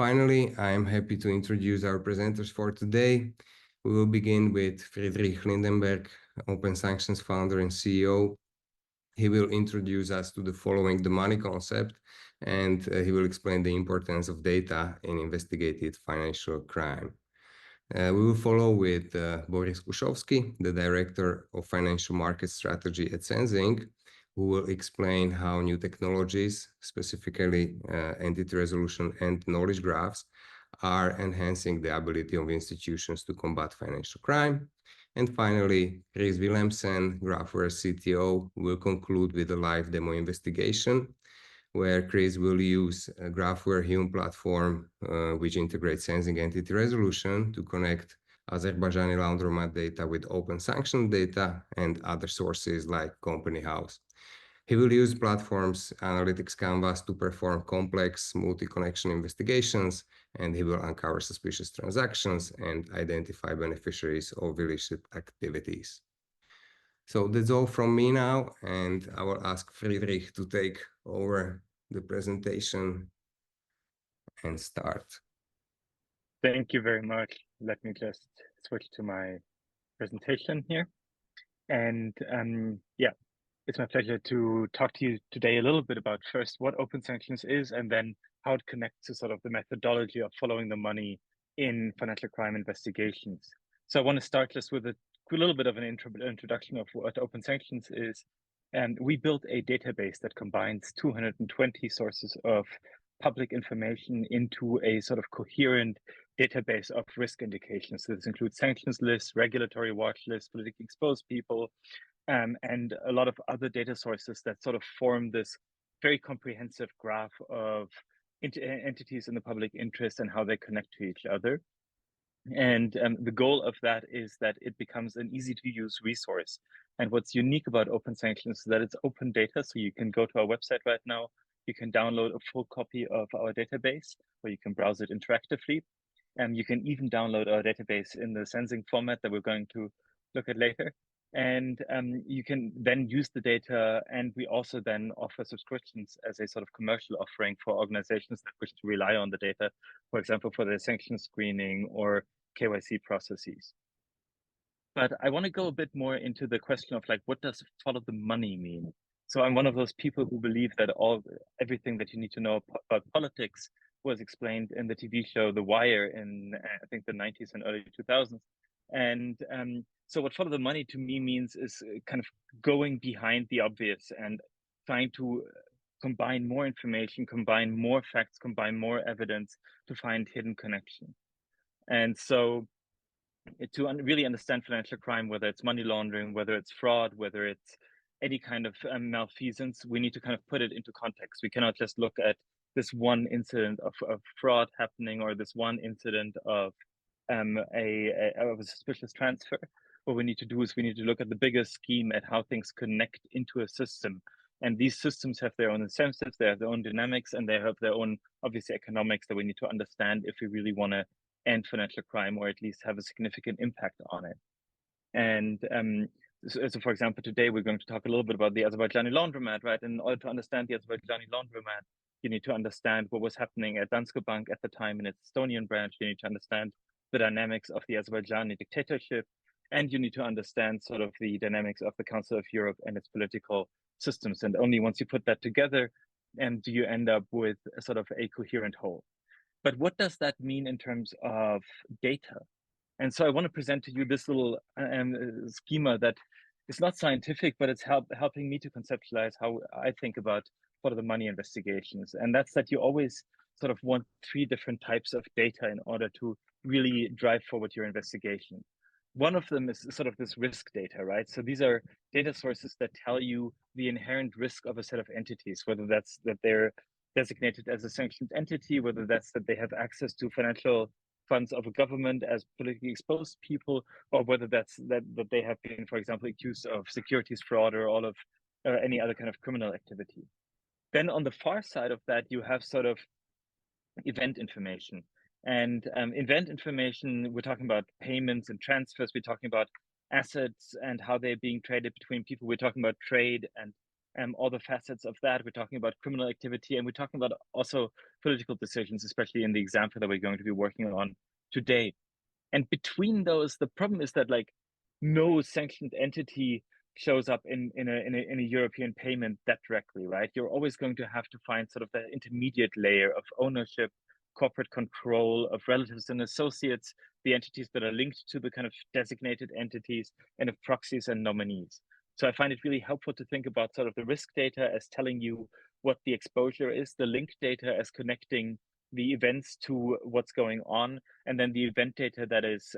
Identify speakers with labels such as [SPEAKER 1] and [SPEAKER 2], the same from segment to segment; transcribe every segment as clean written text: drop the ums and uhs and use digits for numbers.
[SPEAKER 1] Finally, I am happy to introduce our presenters for today. We will begin with Friedrich Lindenberg, OpenSanctions founder and CEO. He will introduce us to the following the money concept, and he will explain the importance of data in investigated financial crime. We will follow with Boris Kusovski, the Director of Financial Market Strategy at Senzing, who will explain how new technologies, specifically entity resolution and knowledge graphs, are enhancing the ability of institutions to combat financial crime. And finally, Chris Willemsen, GraphAware CTO, will conclude with a live demo investigation, where Chris will use a GraphAware Hume platform, which integrates Senzing entity resolution to connect Azerbaijani laundromat data with OpenSanctions data and other sources like Company House. He will use platforms analytics canvas to perform complex multi-connection investigations, and he will uncover suspicious transactions and identify beneficiaries of illicit activities. So that's all from me now, and I will ask Friedrich to take over the presentation and start.
[SPEAKER 2] Thank you very much. Let me just switch to my presentation here. And yeah, it's my pleasure to talk to you today a little bit about first what OpenSanctions is, and then how it connects to sort of the methodology of following the money in financial crime investigations. So I want to start just with a little bit of an introduction of what OpenSanctions is. And we built a database that combines 220 sources of public information into a sort of coherent database of risk indications. So this includes sanctions lists, regulatory watch lists, politically exposed people, and a lot of other data sources that sort of form this very comprehensive graph of entities in the public interest and how they connect to each other. And the goal of that is that it becomes an easy to use resource. And what's unique about OpenSanctions is that it's open data. So you can go to our website right now, you can download a full copy of our database, or you can browse it interactively. And you can even download our database in the Senzing format that we're going to look at later. And you can then use the data, and we also then offer subscriptions as a sort of commercial offering for organizations that wish to rely on the data, for example, for their sanction screening or KYC processes. But I want to go a bit more into the question of like, what does follow the money mean? So I'm one of those people who believe that everything that you need to know about politics was explained in the TV show The Wire in, I think, the 90s and early 2000s. And so what follow the money to me means is kind of going behind the obvious and trying to combine more information, combine more facts, combine more evidence to find hidden connection. And so to really understand financial crime, whether it's money laundering, whether it's fraud, whether it's any kind of malfeasance, we need to kind of put it into context. We cannot just look at this one incident of fraud happening, or this one incident of a suspicious transfer. What we need to do is we need to look at the bigger scheme, at how things connect into a system. And these systems have their own incentives, they have their own dynamics, and they have their own, obviously, economics that we need to understand if we really want to end financial crime, or at least have a significant impact on it. And so for example, today we're going to talk a little bit about the Azerbaijani laundromat, right? And in order to understand the Azerbaijani laundromat, you need to understand what was happening at Danske Bank at the time in its Estonian branch. You need to understand the dynamics of the Azerbaijani dictatorship, and you need to understand sort of the dynamics of the Council of Europe and its political systems. And only once you put that together, do you end up with a sort of a coherent whole. But what does that mean in terms of data? And so I want to present to you this little schema that is not scientific, but it's helping me to conceptualize how I think about what are the money investigations. And that's that you always sort of want 3 different types of data in order to really drive forward your investigation. One of them is sort of this risk data, right? So these are data sources that tell you the inherent risk of a set of entities, whether that's that they're designated as a sanctioned entity, whether that's that they have access to financial funds of a government as politically exposed people, or whether that's that they have been, for example, accused of securities fraud or all of any other kind of criminal activity. Then on the far side of that, you have sort of event information. And event information, we're talking about payments and transfers, we're talking about assets and how they're being traded between people, we're talking about trade and all the facets of that. We're talking about criminal activity, and we're talking about also political decisions, especially in the example that we're going to be working on today. And between those, the problem is that like no sanctioned entity shows up in a European payment that directly, right? You're always going to have to find sort of that intermediate layer of ownership, corporate control, of relatives and associates, the entities that are linked to the kind of designated entities, and of proxies and nominees. So I find it really helpful to think about sort of the risk data as telling you what the exposure is, the link data as connecting the events to what's going on, and then the event data that is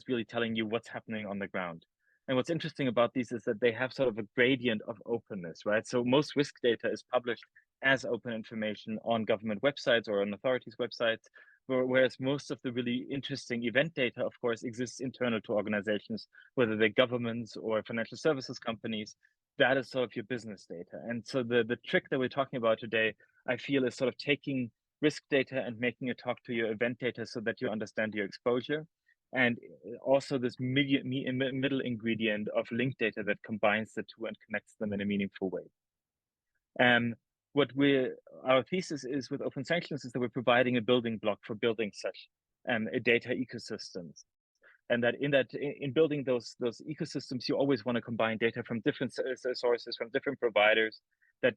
[SPEAKER 2] really telling you what's happening on the ground. And what's interesting about these is that they have sort of a gradient of openness, right? So most risk data is published as open information on government websites or on authorities' websites, whereas most of the really interesting event data, of course, exists internal to organizations, whether they're governments or financial services companies. That is sort of your business data. And so the trick that we're talking about today, I feel, is sort of taking risk data and making it talk to your event data so that you understand your exposure. And also this middle ingredient of link data that combines the two and connects them in a meaningful way. Our thesis is with OpenSanctions is that we're providing a building block for building such data ecosystems. And that in building those ecosystems, you always want to combine data from different sources, from different providers, that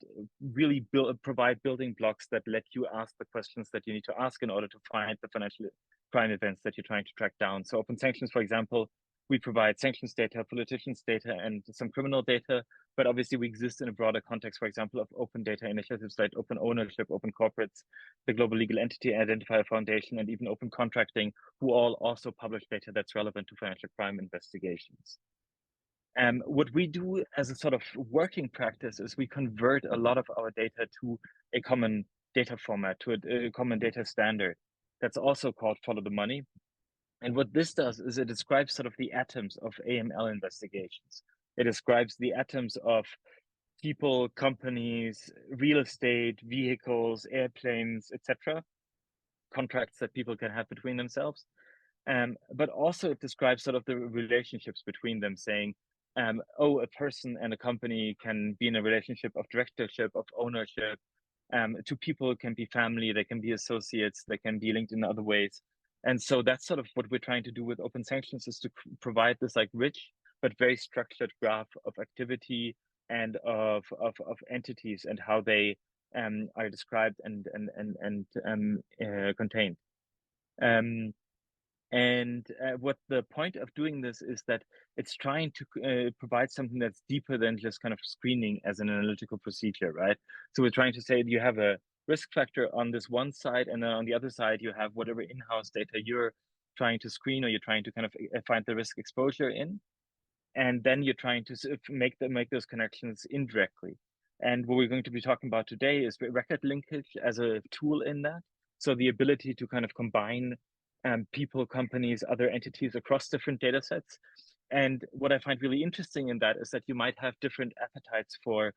[SPEAKER 2] really provide building blocks that let you ask the questions that you need to ask in order to find the financial crime events that you're trying to track down. So OpenSanctions, for example, we provide sanctions data, politicians data, and some criminal data, but obviously we exist in a broader context, for example, of open data initiatives like open ownership, open corporates, the Global Legal Entity Identifier Foundation, and even open contracting, who all also publish data that's relevant to financial crime investigations. What we do as a sort of working practice is we convert a lot of our data to a common data format, to a common data standard that's also called Follow the Money. And what this does is it describes sort of the atoms of AML investigations. It describes the atoms of people, companies, real estate, vehicles, airplanes, etc., contracts that people can have between themselves. But also it describes sort of the relationships between them, saying, a person and a company can be in a relationship of directorship, of ownership. Two people can be family, they can be associates, they can be linked in other ways. And so that's sort of what we're trying to do with OpenSanctions, is to provide this like rich but very structured graph of activity and of entities and how they are described and contained. What the point of doing this is that it's trying to provide something that's deeper than just kind of screening as an analytical procedure, right? So we're trying to say you have a risk factor on this one side, and then on the other side, you have whatever in-house data you're trying to screen or you're trying to kind of find the risk exposure in. And then you're trying to make those connections indirectly. And what we're going to be talking about today is record linkage as a tool in that. So the ability to kind of combine people, companies, other entities across different data sets. And what I find really interesting in that is that you might have different appetites for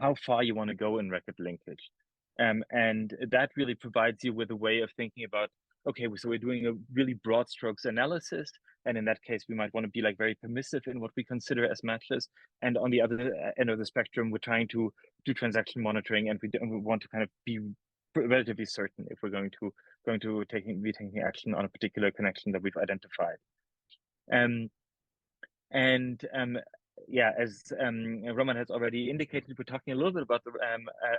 [SPEAKER 2] how far you want to go in record linkage. And that really provides you with a way of thinking about, okay, so we're doing a really broad strokes analysis. And in that case, we might want to be like very permissive in what we consider as matches. And on the other end of the spectrum, we're trying to do transaction monitoring, and we want to kind of be relatively certain if we're going to be taking action on a particular connection that we've identified. Yeah, as Roman has already indicated, we're talking a little bit about the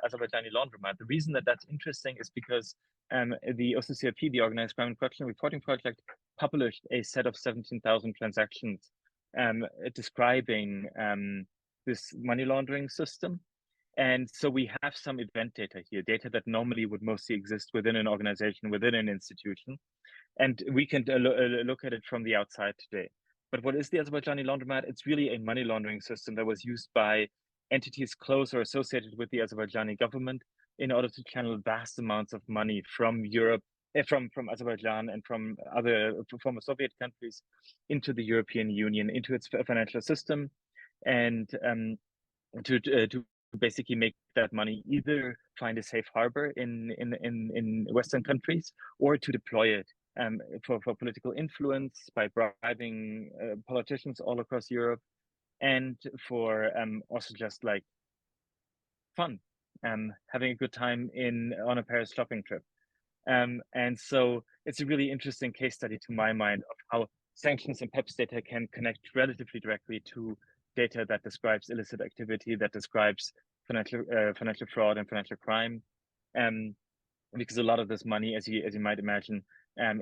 [SPEAKER 2] Azerbaijani laundromat. The reason that that's interesting is because the OCCRP, the Organized Crime and Corruption Reporting Project, published a set of 17,000 transactions describing this money laundering system. And so we have some event data here, data that normally would mostly exist within an organization, within an institution. And we can look at it from the outside today. But what is the Azerbaijani laundromat? It's really a money laundering system that was used by entities close or associated with the Azerbaijani government in order to channel vast amounts of money from Europe, from Azerbaijan and from other former Soviet countries into the European Union, into its financial system, and to basically make that money either find a safe harbor in Western countries or to deploy it for political influence by bribing politicians all across Europe, and for also just like fun, having a good time on a Paris shopping trip. And so it's a really interesting case study to my mind of how sanctions and PEPs data can connect relatively directly to data that describes illicit activity, that describes financial fraud and financial crime. Because a lot of this money, as you might imagine,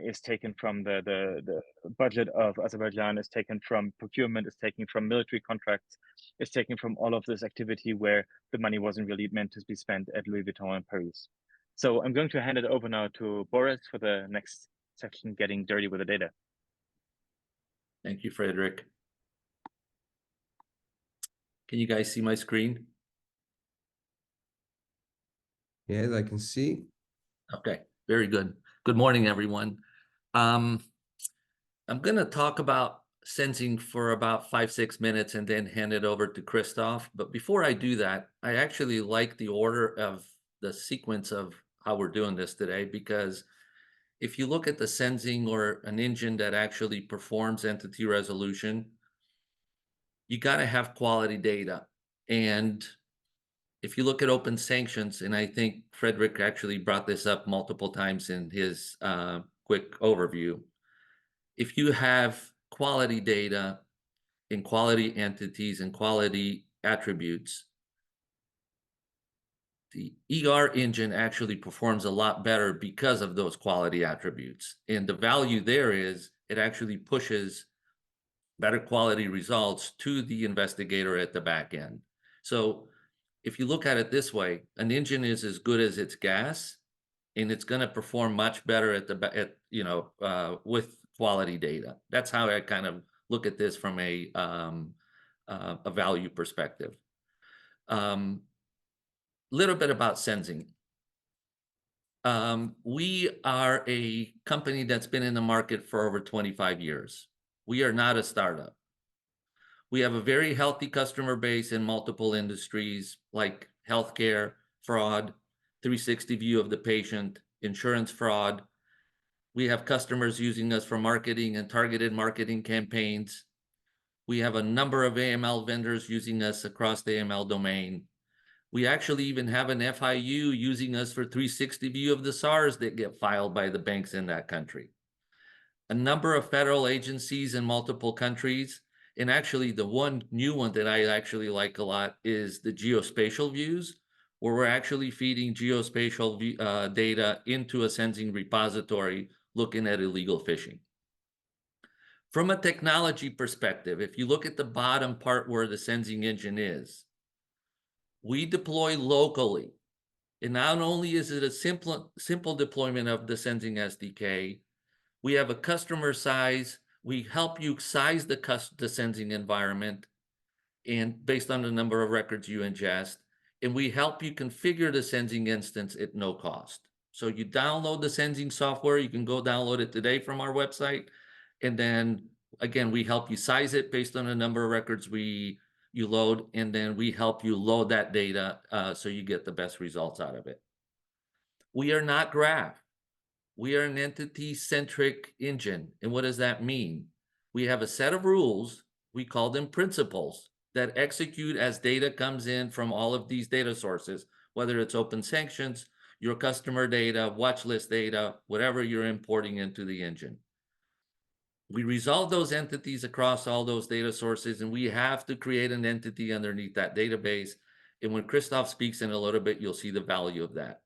[SPEAKER 2] is taken from the budget of Azerbaijan, is taken from procurement, is taken from military contracts, is taken from all of this activity where the money wasn't really meant to be spent at Louis Vuitton in Paris. So I'm going to hand it over now to Boris for the next section, Getting Dirty with the Data.
[SPEAKER 3] Thank you, Friedrich. Can you guys see my screen?
[SPEAKER 1] Yes, I can see.
[SPEAKER 3] Okay, very good. Good morning, everyone. I'm going to talk about Senzing for about 5-6 minutes and then hand it over to Christoph. But before I do that, I actually like the order of the sequence of how we're doing this today, because if you look at the Senzing, or an engine that actually performs entity resolution, you got to have quality data. And if you look at OpenSanctions, and I think Friedrich actually brought this up multiple times in his quick overview, if you have quality data and quality entities and quality attributes, the ER engine actually performs a lot better because of those quality attributes. And the value there is it actually pushes better quality results to the investigator at the back end. So if you look at it this way, an engine is as good as its gas, and it's going to perform much better with quality data. That's how I kind of look at this from a value perspective. Little bit about Senzing. We are a company that's been in the market for over 25 years. We are not a startup. We have a very healthy customer base in multiple industries like healthcare, fraud, 360 view of the patient, insurance fraud. We have customers using us for marketing and targeted marketing campaigns. We have a number of AML vendors using us across the AML domain. We actually even have an FIU using us for 360 view of the SARs that get filed by the banks in that country. A number of federal agencies in multiple countries. And actually, the one new one that I actually like a lot is the geospatial views, where we're actually feeding geospatial data into a Senzing repository looking at illegal fishing. From a technology perspective, if you look at the bottom part where the Senzing engine is, we deploy locally. And not only is it a simple deployment of the Senzing SDK, we have a customer size. We help you size the Senzing environment and based on the number of records you ingest, and we help you configure the Senzing instance at no cost. So you download the Senzing software. You can go download it today from our website. And then, again, we help you size it based on the number of records you load, and then we help you load that data so you get the best results out of it. We are not Graph. We are an entity-centric engine. And what does that mean? We have a set of rules, we call them principles, that execute as data comes in from all of these data sources, whether it's OpenSanctions, your customer data, watch list data, whatever you're importing into the engine. We resolve those entities across all those data sources, and we have to create an entity underneath that database. And when Christoph speaks in a little bit, you'll see the value of that.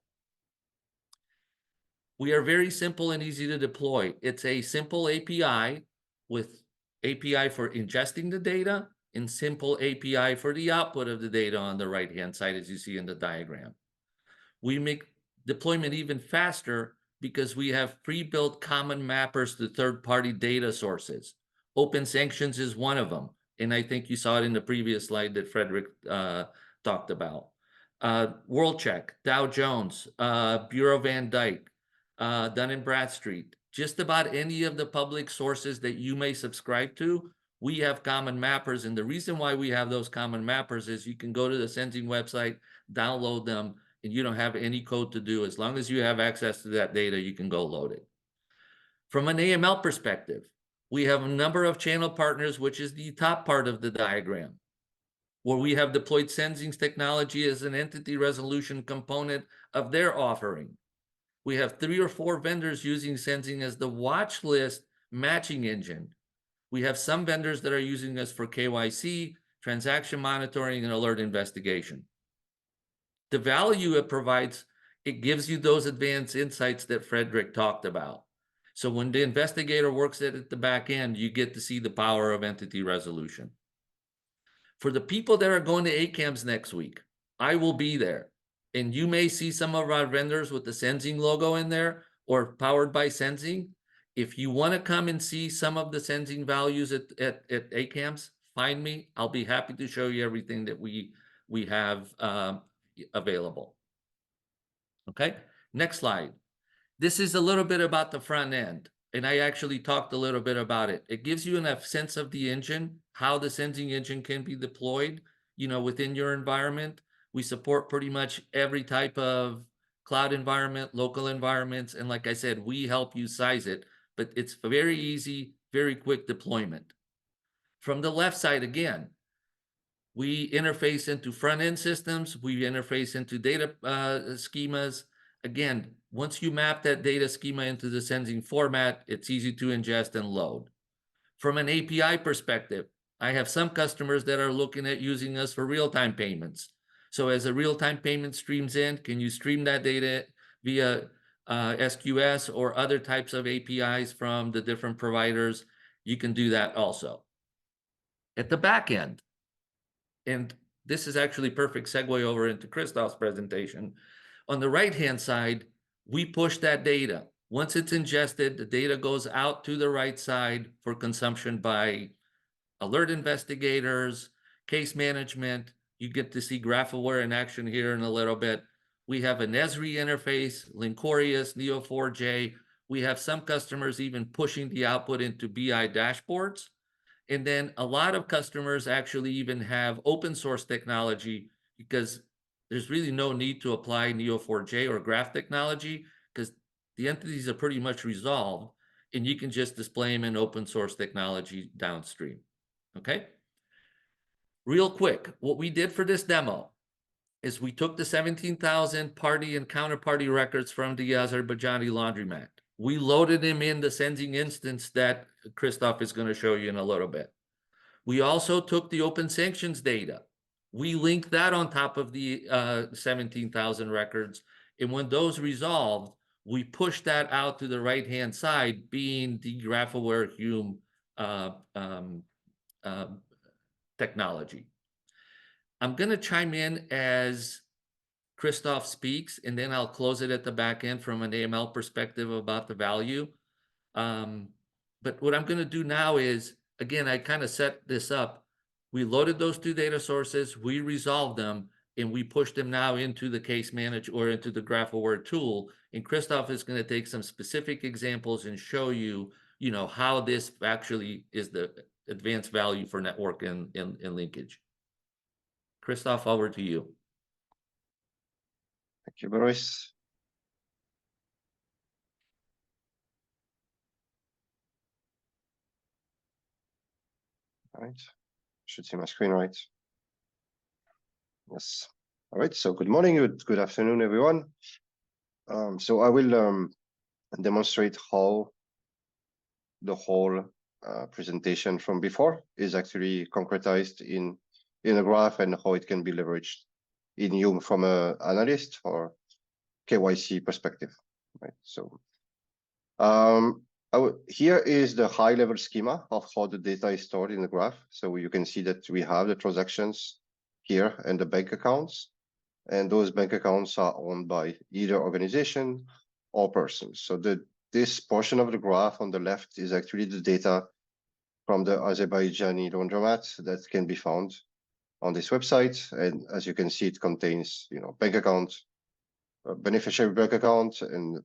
[SPEAKER 3] We are very simple and easy to deploy. It's a simple API with API for ingesting the data and simple API for the output of the data on the right-hand side, as you see in the diagram. We make deployment even faster because we have pre-built common mappers to third-party data sources. OpenSanctions is one of them, and I think you saw it in the previous slide that Friedrich talked about. WorldCheck, Dow Jones, Bureau Van Dyke, Dun & Bradstreet, just about any of the public sources that you may subscribe to, we have common mappers. And the reason why we have those common mappers is you can go to the Senzing website, download them, and you don't have any code to do. As long as you have access to that data, you can go load it. From an AML perspective, we have a number of channel partners, which is the top part of the diagram, where we have deployed Senzing's technology as an entity resolution component of their offering. We have 3 or 4 vendors using Senzing as the watch list matching engine. We have some vendors that are using us for KYC, transaction monitoring, and alert investigation. The value it provides, it gives you those advanced insights that Friedrich talked about. So when the investigator works at the back end, you get to see the power of entity resolution. For the people that are going to ACAMS next week, I will be there. And you may see some of our vendors with the Senzing logo in there or powered by Senzing. If you want to come and see some of the Senzing values at ACAMS, find me. I'll be happy to show you everything that we have available. Okay, next slide. This is a little bit about the front end, and I actually talked a little bit about it. It gives you a sense of the engine, how the Senzing engine can be deployed, within your environment. We support pretty much every type of cloud environment, local environments, and like I said, we help you size it, but it's very easy, very quick deployment. From the left side, again, we interface into front-end systems, we interface into data schemas. Again, once you map that data schema into the Senzing format, it's easy to ingest and load. From an API perspective, I have some customers that are looking at using us for real-time payments. So as a real-time payment streams in, can you stream that data via SQS or other types of APIs from the different providers? You can do that also. At the back end, and this is actually perfect segue over into Christoph's presentation. On the right-hand side, we push that data. Once it's ingested, the data goes out to the right side for consumption by alert investigators, case management. You get to see GraphAware in action here in a little bit. We have an Esri interface, Linkorius, Neo4j. We have some customers even pushing the output into BI dashboards. And then a lot of customers actually even have open source technology because there's really no need to apply Neo4j or graph technology because the entities are pretty much resolved and you can just display them in open source technology downstream. Okay. Real quick, what we did for this demo is we took the 17,000 party and counterparty records from the Azerbaijani laundromat. We loaded them in the Senzing instance that Christoph is going to show you in a little bit. We also took the OpenSanctions data. We linked that on top of the 17,000 records. And when those resolved, we pushed that out to the right-hand side, being the GraphAware Hume technology. I'm going to chime in as Christoph speaks, and then I'll close it at the back end from an AML perspective about the value. But what I'm going to do now is, again, I kind of set this up. We loaded those 2 data sources, we resolved them, and we pushed them now into the case manager or into the GraphAware tool. And Christoph is going to take some specific examples and show you, how this actually is the advanced value for network and linkage. Christoph, over to you.
[SPEAKER 4] Thank you, Boris. All right, should see my screen right. Yes. All right, so good morning, good afternoon, everyone. So I will demonstrate how the whole presentation from before is actually concretized in a graph and how it can be leveraged in Hume from an analyst or KYC perspective, right? So here is the high-level schema of how the data is stored in the graph. So you can see that we have the transactions here and the bank accounts, and those bank accounts are owned by either organization or persons. So this portion of the graph on the left is actually the data from the Azerbaijani laundromat that can be found on this website. And as you can see, it contains, bank account, beneficiary bank account, and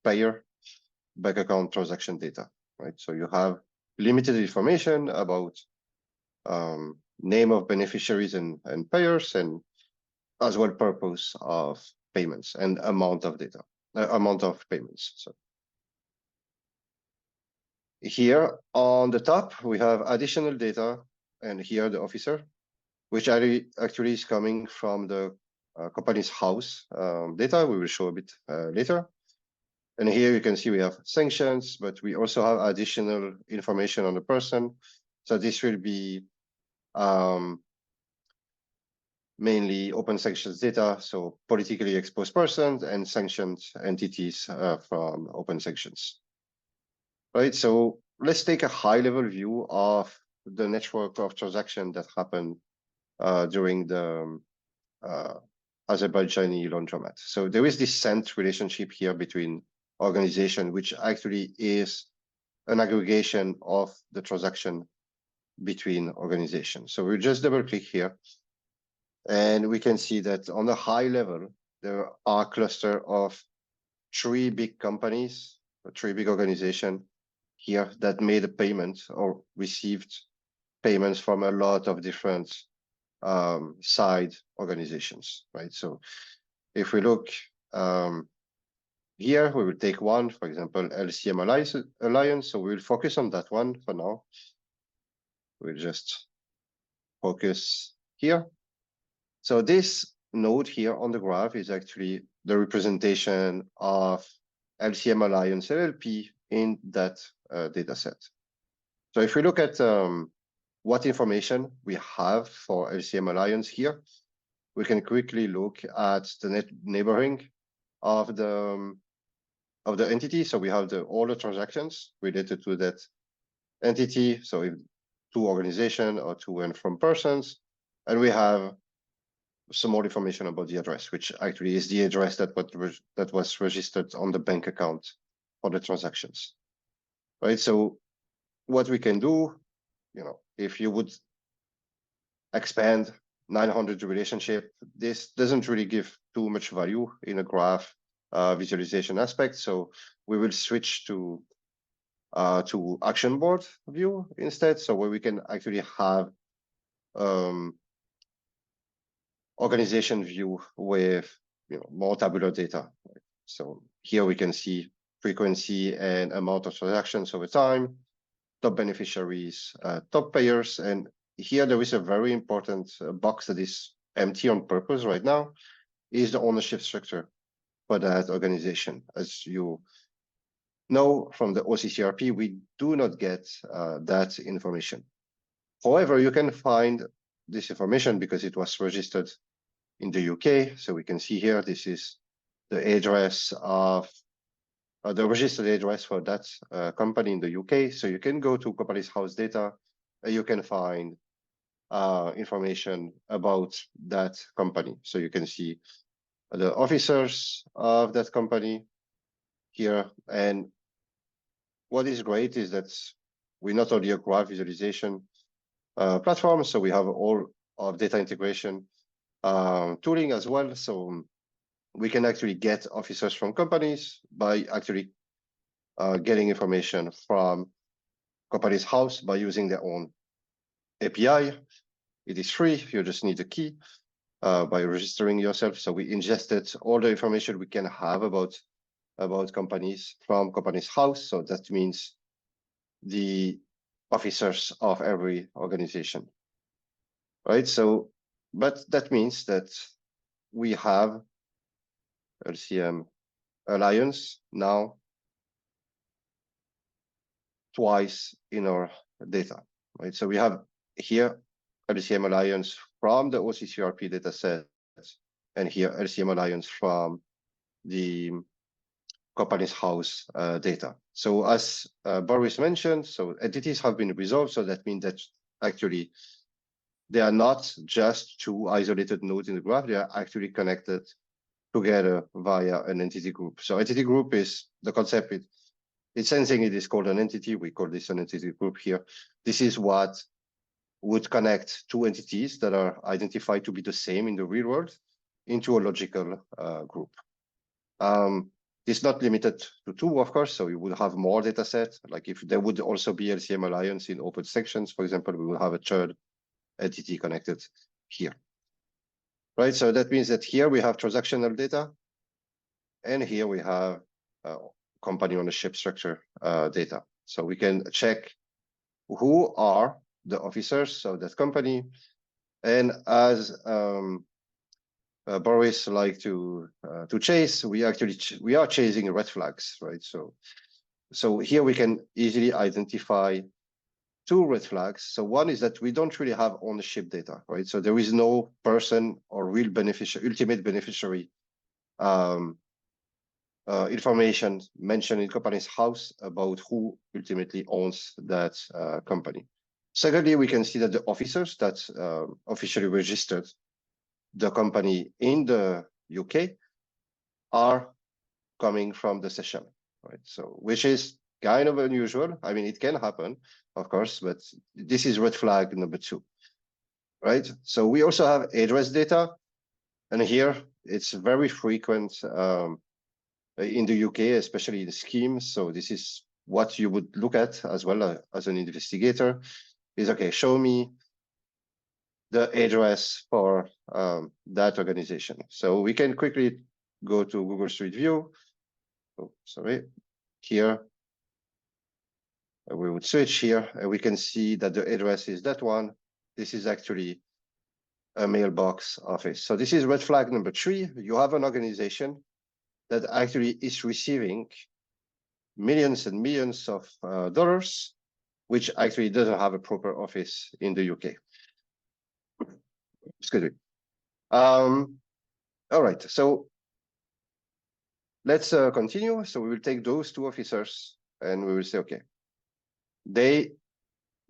[SPEAKER 4] payer bank account transaction data, right? So you have limited information about name of beneficiaries and payers, and as well purpose of payments and amount of data, amount of payments. So here on the top, we have additional data, and here the officer, which actually is coming from the company's house data. We will show a bit later. And here you can see we have sanctions, but we also have additional information on the person. So this will be mainly OpenSanctions data, so politically exposed persons and sanctioned entities from OpenSanctions. Right, so let's take a high-level view of the network of transactions that happened during the Azerbaijani laundromat. So there is this scent relationship here between organization, which actually is an aggregation of the transaction between organizations. So we'll just double click here, and we can see that on a high level, there are a cluster of 3 big companies, 3 big organizations here that made a payment or received payments from a lot of different side organizations, right? So if we look here, we will take one, for example, LCM Alliance. So we will focus on that one for now. We'll just focus here. So this node here on the graph is actually the representation of LCM Alliance LLP in that data set. So if we look at what information we have for LCM Alliance here, we can quickly look at the neighboring of the entity. So we have all the transactions related to that entity. So if 2 organizations or 2 and from persons, and we have some more information about the address, which actually is the address that was registered on the bank account for the transactions, right? So what we can do, you know, if you would expand 900 relationship, this doesn't really give too much value in a graph visualization aspect. So we will switch to action board view instead. So where we can actually have organization view with, you know, more tabular data. So here we can see frequency and amount of transactions over time, top beneficiaries, top payers, and here there is a very important box that is empty on purpose right now, is the ownership structure for that organization. As you know from the OCCRP, we do not get that information. However, you can find this information because it was registered in the UK. So we can see here, this is the address of the registered address for that company in the UK. So you can go to company's house data, and you can find information about that company. So you can see the officers of that company here. And what is great is that we not only a graph visualization platform, so we have all of data integration tooling as well. So we can actually get officers from companies by actually getting information from company's house by using their own API. It is free. You just need a key by registering yourself. So we ingested all the information we can have about companies from company's house. So that means the officers of every organization, right? So, but that means that we have LCM Alliance now twice in our data, right? So we have here LCM Alliance from the OCCRP data set, and here LCM Alliance from the company's house data. So as Boris mentioned, so entities have been resolved. So that means that actually they are not just 2 isolated nodes in the graph. They are actually connected together via an entity group. So entity group is the concept. It's Senzing, it is called an entity. We call this an entity group here. This is what would connect 2 entities that are identified to be the same in the real world into a logical group. It's not limited to 2, of course, so you would have more data sets. Like if there would also be LCM Alliance in OpenSanctions, for example, we will have a third entity connected here. Right, so that means that here we have transactional data, and here we have company ownership structure data. So we can check who are the officers of that company. And as Boris like to chase, we are chasing red flags, right? So here we can easily identify two red flags. So one is that we don't really have ownership data, right? So there is no person or real beneficiary, ultimate beneficiary information mentioned in company's house about who ultimately owns that company. Secondly, we can see that the officers that officially registered the company in the UK are coming from the session, right? So, which is kind of unusual. I mean, it can happen, of course, but this is red flag number 2, right? So we also have address data, and here it's very frequent in the UK, especially in schemes. So this is what you would look at as well as an investigator is, okay, show me the address for that organization. So we can quickly go to Google Street View. Oh, sorry, here. We would switch here and we can see that the address is that one. This is actually a mailbox office. So this is red flag number 3. You have an organization that actually is receiving millions and millions of dollars, which actually doesn't have a proper office in the UK. Excuse me. All right, so let's continue. So we will take those 2 officers and we will say, okay, they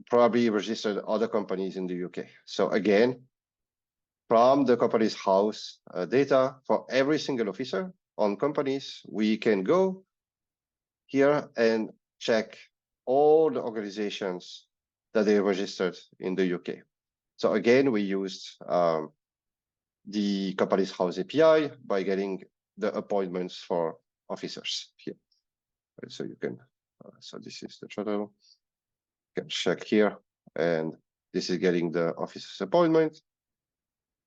[SPEAKER 4] probably registered other companies in the UK. So again, from the company's house data for every single officer on companies, we can go here and check all the organizations that they registered in the UK. So again, we used the company's house API by getting the appointments for officers here. Right, so you can, so this is the total. You can check here, and this is getting the officer's appointment.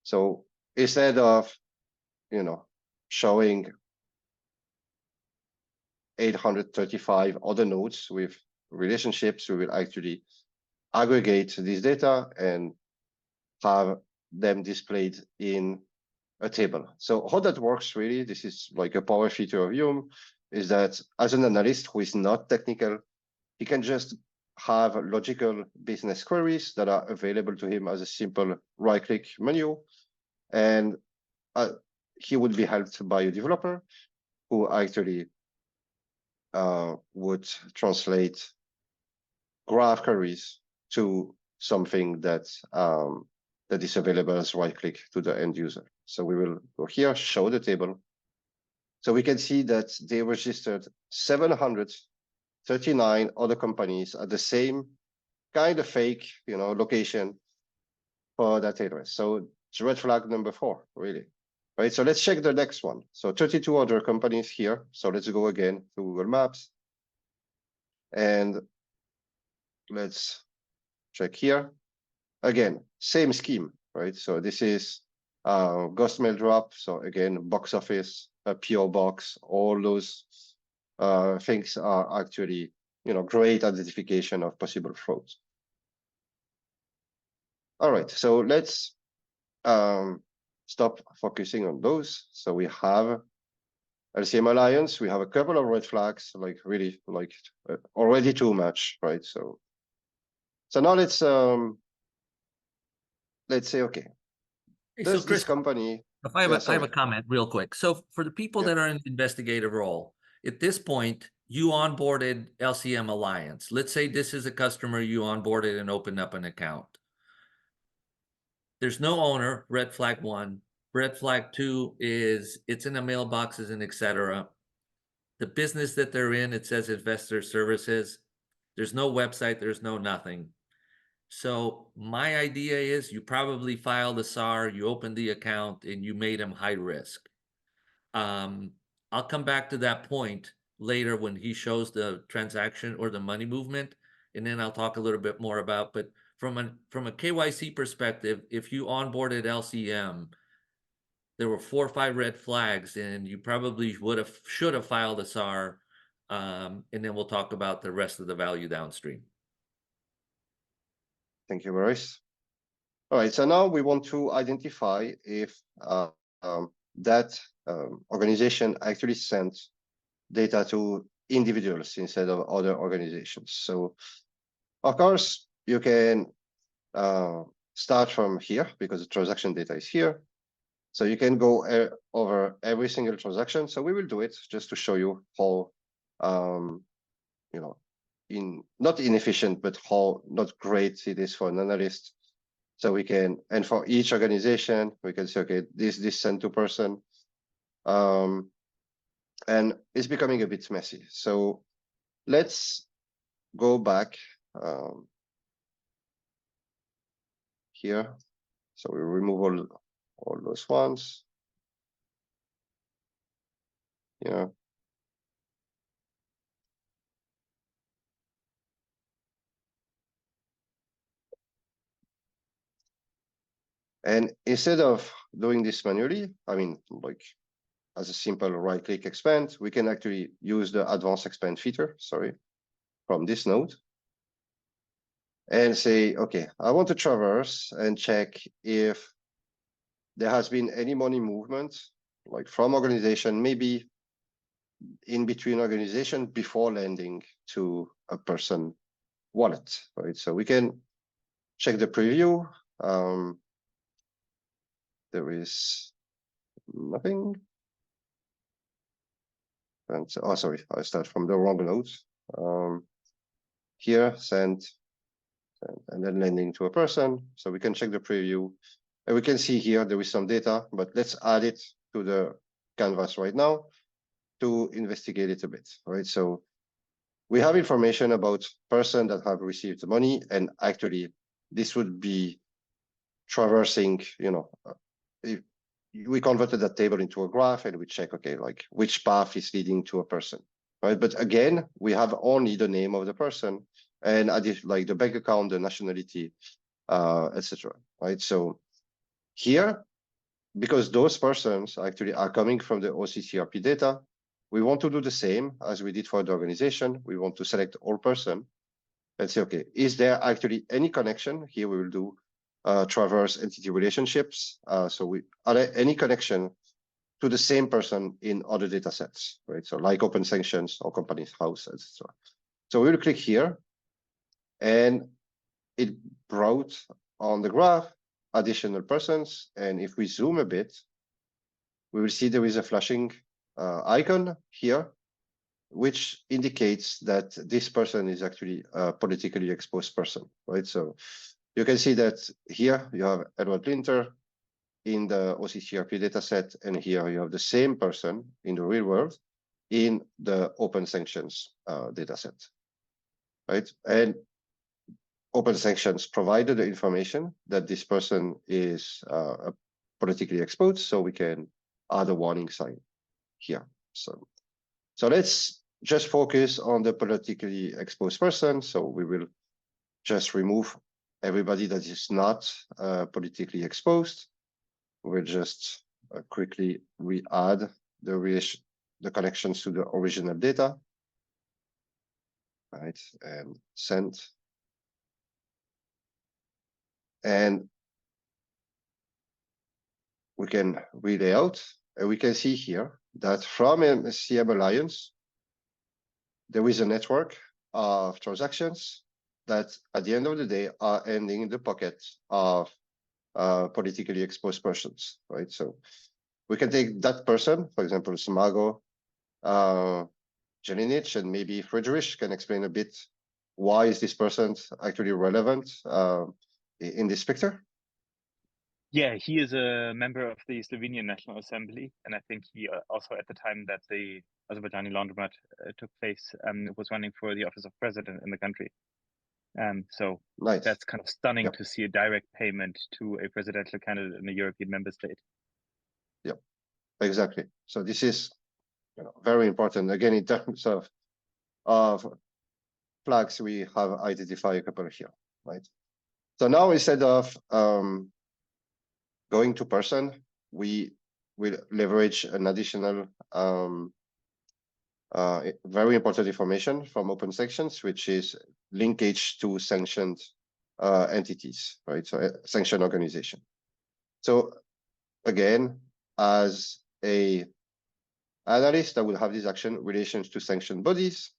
[SPEAKER 4] So instead of, showing 835 other nodes with relationships, we will actually aggregate this data and have them displayed in a table. So how that works really, this is like a power feature of Hume, is that as an analyst who is not technical, he can just have logical business queries that are available to him as a simple right-click menu. And he would be helped by a developer who actually would translate graph queries to something that that is available as right-click to the end user. So we will go here, show the table. So we can see that they registered 739 other companies at the same kind of fake, location for that address. So it's red flag number 4, really. Right, so let's check the next one. So 32 other companies here. So let's go again to Google Maps. And let's check here. Again, same scheme, right? So this is ghost mail drop. So again, box office, a PO box, all those things are actually, great identification of possible frauds. All right, so let's stop focusing on those. So we have LCM Alliance. We have a couple of red flags, like really, like already too much, right? So now let's say, okay,
[SPEAKER 3] Hey,
[SPEAKER 4] does
[SPEAKER 3] so Chris,
[SPEAKER 4] this company?
[SPEAKER 3] if I have a comment real quick. So for the people that are in the investigative role, at this point, you onboarded LCM Alliance. Let's say this is a customer you onboarded and opened up an account. There's no owner, red flag 1. Red flag 2 is it's in the mailboxes and etc. The business that they're in, it says investor services. There's no website, there's no nothing. So my idea is you probably filed a SAR, you opened the account, and you made him high risk. I'll come back to that point later when he shows the transaction or the money movement, and then I'll talk a little bit more about, but from a KYC perspective, if you onboarded LCM, there were 4 or 5 red flags, and you probably should have filed a SAR and then we'll talk about the rest of the value downstream.
[SPEAKER 4] Thank you, Boris. All right, so now we want to identify if that organization actually sent data to individuals instead of other organizations. So, of course, you can start from here because the transaction data is here. So you can go over every single transaction. So we will do it just to show you how, you know, not inefficient, but how not great it is for an analyst. So we can, and for each organization, we can say, okay, this sent to person. And it's becoming a bit messy. So let's go back here. So we remove all those ones. Yeah. And instead of doing this manually, I mean, like as a simple right-click expand, we can actually use the advanced expand feature, sorry, from this node. And say, okay, I want to traverse and check if there has been any money movement, like from organization, maybe in between organization before landing to a person wallet, right? So we can check the preview. There is nothing. And oh, sorry, I start from the wrong node. Here, send, and then landing to a person. So we can check the preview. And we can see here there is some data, but let's add it to the canvas right now to investigate it a bit, right? So we have information about person that have received money, and actually this would be traversing, you know, if we converted that table into a graph and we check, okay, like which path is leading to a person, right? But again, we have only the name of the person and like the bank account, the nationality, etc. Right? So here, because those persons actually are coming from the OCCRP data, we want to do the same as we did for the organization. We want to select all person and say, okay, is there actually any connection? Here we will do traverse entity relationships. So are there any connection to the same person in other data sets, right? So like OpenSanctions or company's house, etc. So we will click here, and it brought on the graph additional persons. And if we zoom a bit, we will see there is a flashing icon here, which indicates that this person is actually a politically exposed person, right? So you can see that here you have Edward Linter in the OCCRP dataset, and here you have the same person in the real world in the OpenSanctions dataset, right? And OpenSanctions provided the information that this person is politically exposed, so we can add a warning sign here. So let's just focus on the politically exposed person. So we will just remove everybody that is not politically exposed. We'll just quickly re-add the connections to the original data, right? And send. And we can relay out, and we can see here that from MSCM Alliance, there is a network of transactions that at the end of the day are ending in the pocket of politically exposed persons, right? So we can take that person, for example, Smago, Jelinic, and maybe Friedrich can explain a bit why is this person actually relevant in this picture.
[SPEAKER 2] Yeah, he is a member of the Slovenian National Assembly, and I think he also at the time that the Azerbaijani laundromat took place was running for the office of president in the country. So
[SPEAKER 4] Nice.
[SPEAKER 2] That's kind of stunning to see a direct payment to a presidential candidate in a European member state.
[SPEAKER 4] Yeah, exactly. So this is very important. Again, in terms of flags, we have identified a couple here, right? So now instead of going to person, we will leverage an additional very important information from OpenSanctions, which is linkage to sanctioned entities, right? So sanctioned organization. So again, as a analyst, I will have these action relations to sanctioned bodies.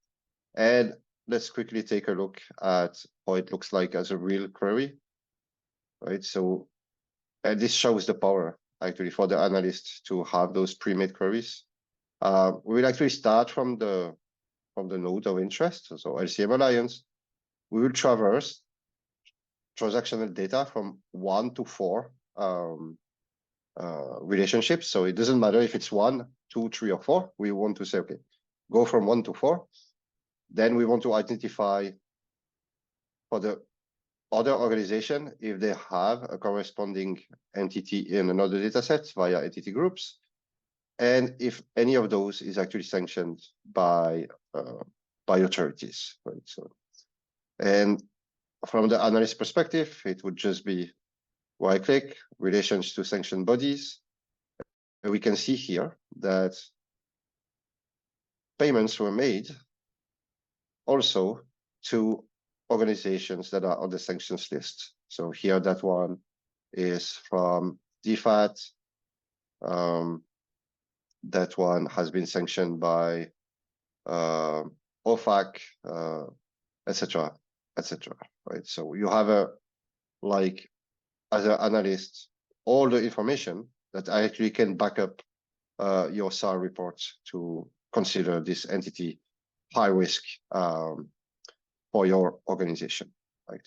[SPEAKER 4] And let's quickly take a look at how it looks like as a real query, right? So, and this shows the power actually for the analyst to have those pre-made queries. We will actually start from the node of interest, so LCM Alliance. We will traverse transactional data from 1 to 4 relationships. So it doesn't matter if it's 1, 2, 3, or 4. We want to say, okay, go from 1 to 4. Then we want to identify for the other organization if they have a corresponding entity in another data set via entity groups, and if any of those is actually sanctioned by authorities, right? So, and from the analyst perspective, it would just be right-click, relations to sanctioned bodies. And we can see here that payments were made also to organizations that are on the sanctions list. So here, that one is from DFAT. That one has been sanctioned by OFAC, etc., etc. Right? So you have like, as an analyst, all the information that actually can back up your SAR reports to consider this entity high risk for your organization. Right?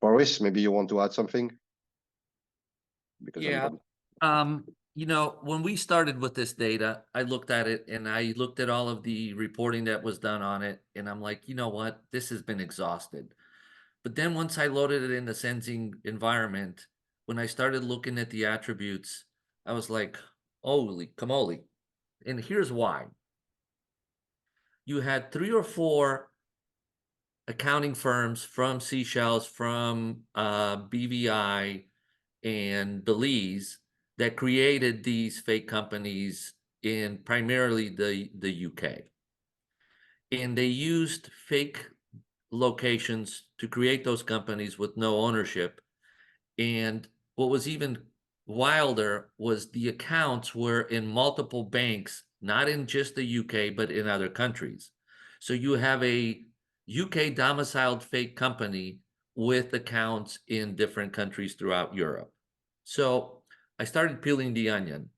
[SPEAKER 4] Boris, maybe you want to add something? Because
[SPEAKER 3] yeah. You know, when we started with this data, I looked at it and I looked at all of the reporting that was done on it, and I'm like, you know what, this has been exhausted. But then once I loaded it in the Senzing environment, when I started looking at the attributes, I was like, holy camole. And here's why. You had 3 or 4 accounting firms from Seychelles, from BVI and Belize that created these fake companies in primarily the UK. And they used fake locations to create those companies with no ownership. And what was even wilder was the accounts were in multiple banks, not in just the UK, but in other countries. So you have a UK domiciled fake company with accounts in different countries throughout Europe. So I started peeling the onion.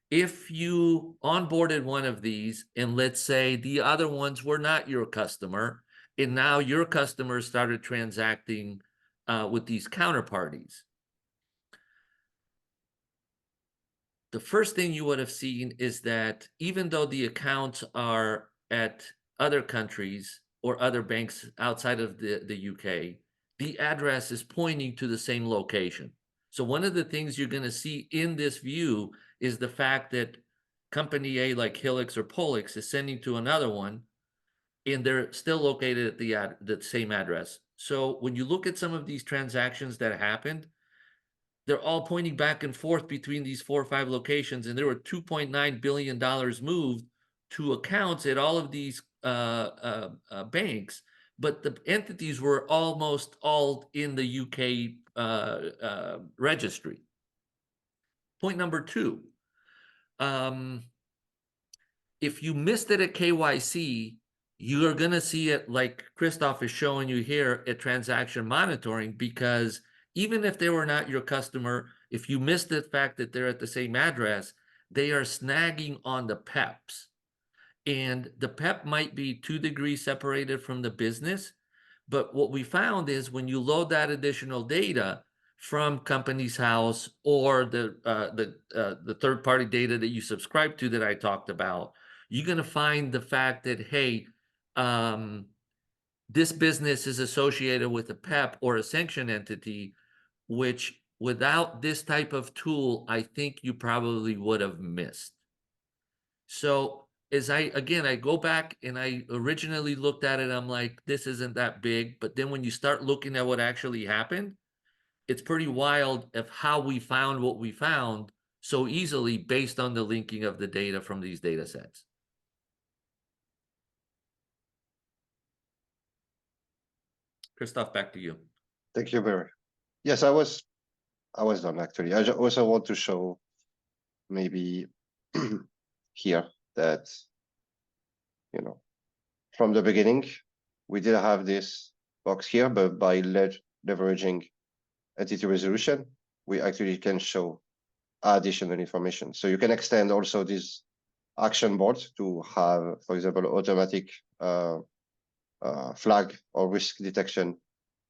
[SPEAKER 3] If you onboarded one of these, and let's say the other ones were not your customer, and now your customers started transacting with these counterparties, the first thing you would have seen is that even though the accounts are at other countries or other banks outside of the UK, the address is pointing to the same location. So one of the things you're going to see in this view is the fact that company A, like Helix or Polix, is sending to another one, and they're still located at the same address. So when you look at some of these transactions that happened, they're all pointing back and forth between these 4 or 5 locations, and there were $2.9 billion moved to accounts at all of these banks, but the entities were almost all in the UK registry. Point number 2, if you missed it at KYC, you're going to see it like Christoph is showing you here at transaction monitoring, because even if they were not your customer, if you missed the fact that they're at the same address, they are snagging on the PEPs. And the PEP might be 2 degrees separated from the business. But what we found is when you load that additional data from Companies House or the third-party data that you subscribe to that I talked about, you're going to find the fact that, hey, this business is associated with a PEP or a sanction entity, which without this type of tool, I think you probably would have missed. So as I go back and I originally looked at it, I'm like, this isn't that big. But then when you start looking at what actually happened, it's pretty wild of how we found what we found so easily based on the linking of the data from these data sets. Christoph, back to you.
[SPEAKER 4] Thank you, Barry. Yes, I was done actually. I also want to show maybe here that, you know, from the beginning, we did have this box here, but by leveraging entity resolution, we actually can show additional information. So you can extend also this action board to have, for example, automatic flag or risk detection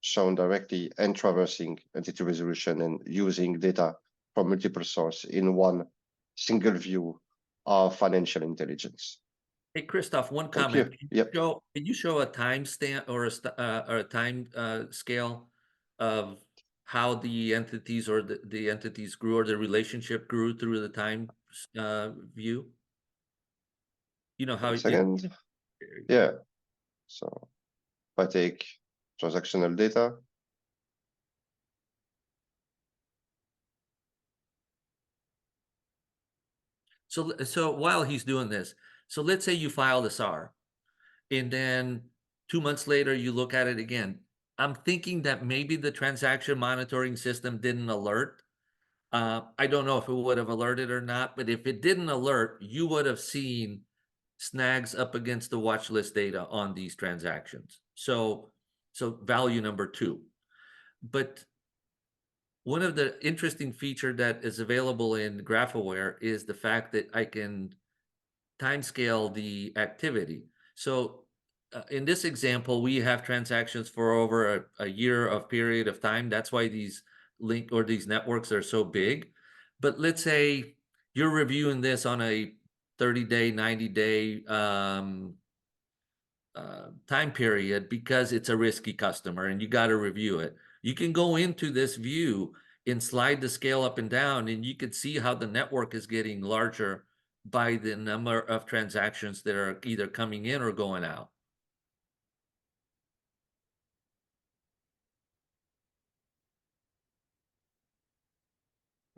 [SPEAKER 4] shown directly and traversing entity resolution and using data from multiple sources in one single view of financial intelligence.
[SPEAKER 3] Hey, Christoph, one
[SPEAKER 4] Thank
[SPEAKER 3] comment.
[SPEAKER 4] you.
[SPEAKER 3] Can you show a timestamp or a time scale of how the entities or the entities grew or the relationship grew through the time view? You know how?
[SPEAKER 4] One second. Yeah. So if I take transactional data.
[SPEAKER 3] So while he's doing this, so let's say you filed a SAR, and then 2 months later you look at it again. I'm thinking that maybe the transaction monitoring system didn't alert. I don't know if it would have alerted or not, but if it didn't alert, you would have seen snags up against the watch list data on these transactions. So value number 2. But one of the interesting feature that is available in GraphAware is the fact that I can timescale the activity. So in this example, we have transactions for over a year of period of time. That's why these these networks are so big. But let's say you're reviewing this on a 30-day, 90-day time period because it's a risky customer and you got to review it. You can go into this view and slide the scale up and down, and you can see how the network is getting larger by the number of transactions that are either coming in or going out.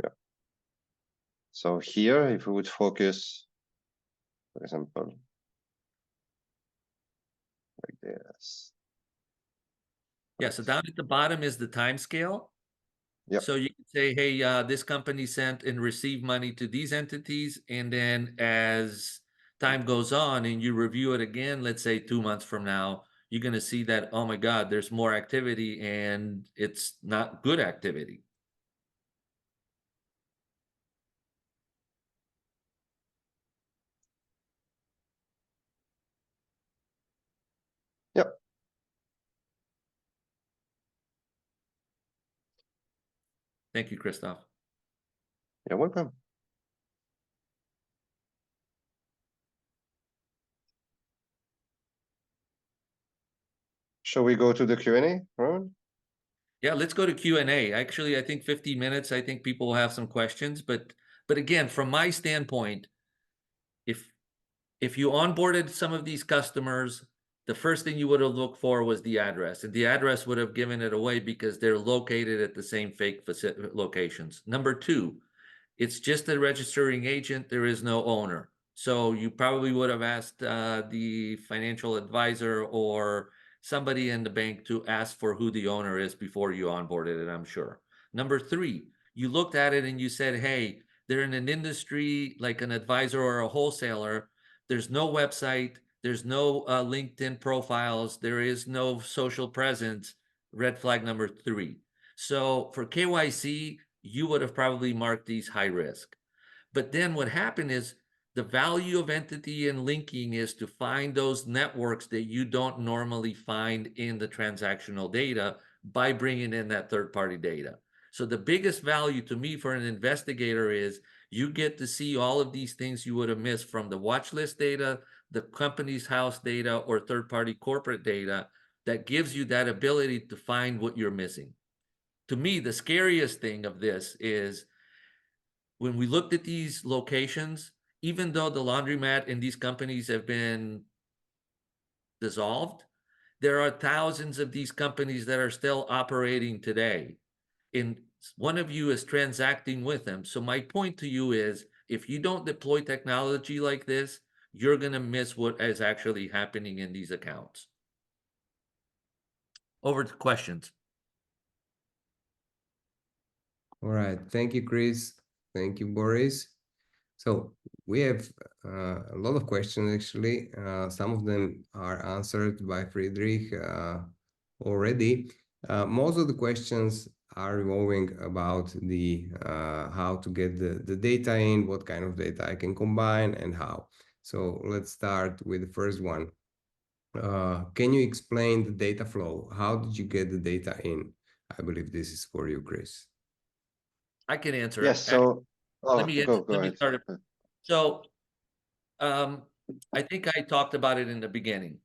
[SPEAKER 4] Yeah. So here, if we would focus, for example, like this.
[SPEAKER 3] Yeah, so down at the bottom is the time scale.
[SPEAKER 4] Yep.
[SPEAKER 3] So you can say, hey, this company sent and received money to these entities. And then as time goes on and you review it again, let's say 2 months from now, you're going to see that, oh my God, there's more activity and it's not good activity.
[SPEAKER 4] Yep.
[SPEAKER 3] Thank you, Christoph.
[SPEAKER 4] You're welcome. Shall we go to the Q&A, Ron?
[SPEAKER 3] Yeah, let's go to Q&A. Actually, I think 15 minutes. I think people will have some questions. But again, from my standpoint, if you onboarded some of these customers, the first thing you would have looked for was the address. And the address would have given it away because they're located at the same fake locations. Number 2, it's just a registering agent. There is no owner. So you probably would have asked the financial advisor or somebody in the bank to ask for who the owner is before you onboarded it, I'm sure. Number 3, you looked at it and you said, hey, they're in an industry like an advisor or a wholesaler. There's no website. There's no LinkedIn profiles. There is no social presence. Red flag number 3. So for KYC, you would have probably marked these high risk. But then what happened is the value of entity and linking is to find those networks that you don't normally find in the transactional data by bringing in that third-party data. So the biggest value to me for an investigator is you get to see all of these things you would have missed from the watch list data, the company's house data, or third-party corporate data that gives you that ability to find what you're missing. To me, the scariest thing of this is when we looked at these locations, even though the laundromat in these companies have been dissolved, there are thousands of these companies that are still operating today. And one of you is transacting with them. So my point to you is, if you don't deploy technology like this, you're going to miss what is actually happening in these accounts. over to questions.
[SPEAKER 1] All right. Thank you, Chris. Thank you, Boris. So we have a lot of questions, actually. Some of them are answered by Friedrich already. Most of the questions are revolving about the how to get the data in, what kind of data I can combine, and how. So let's start with the first one. Can you explain the data flow? How did you get the data in? I believe this is for you, Chris.
[SPEAKER 3] I can answer
[SPEAKER 4] Yes,
[SPEAKER 3] it.
[SPEAKER 4] so
[SPEAKER 3] Let me
[SPEAKER 4] go
[SPEAKER 3] let me
[SPEAKER 4] ahead.
[SPEAKER 3] start it. So I think I talked about it in the beginning.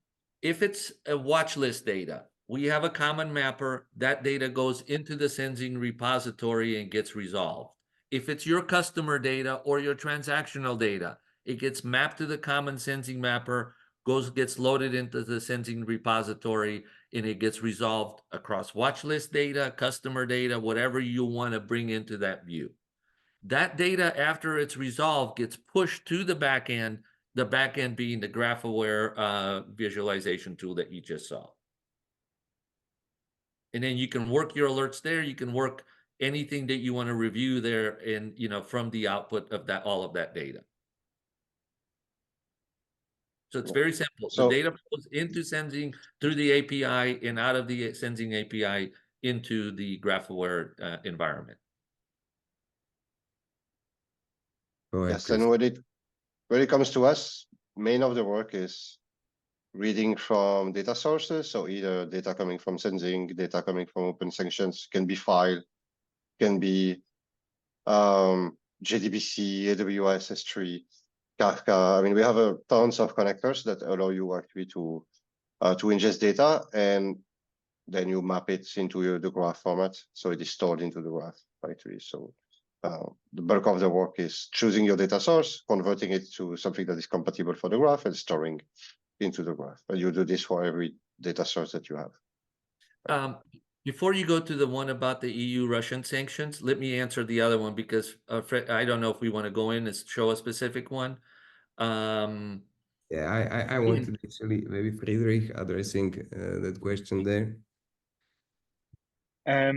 [SPEAKER 3] If it's a watch list data, we have a common mapper. That data goes into the Senzing repository and gets resolved. If it's your customer data or your transactional data, it gets mapped to the common Senzing mapper, gets loaded into the Senzing repository, and it gets resolved across watch list data, customer data, whatever you want to bring into that view. That data, after it's resolved, gets pushed to the back end being the GraphAware visualization tool that you just saw. And then you can work your alerts there. You can work anything that you want to review there and, from the output of that, all of that data. So it's very simple.
[SPEAKER 4] So-
[SPEAKER 3] the data flows into Senzing through the API and out of the Senzing API into the GraphAware environment.
[SPEAKER 1] Go ahead,
[SPEAKER 4] Yes,
[SPEAKER 1] Chris.
[SPEAKER 4] and when it comes to us, main of the work is reading from data sources. So either data coming from Senzing, data coming from OpenSanctions, can be file, can be JDBC, AWS S3, Kafka. I mean, we have tons of connectors that allow you actually to ingest data, and then you map it into the graph format, so it is stored into the graph actually. So the bulk of the work is choosing your data source, converting it to something that is compatible for the graph, and storing into the graph. And you do this for every data source that you have.
[SPEAKER 3] Before you go to the one about the EU-Russian sanctions, let me answer the other one, because I don't know if we want to go in and show a specific one.
[SPEAKER 1] Yeah, I wanted actually maybe Friedrich addressing that question there.
[SPEAKER 2] I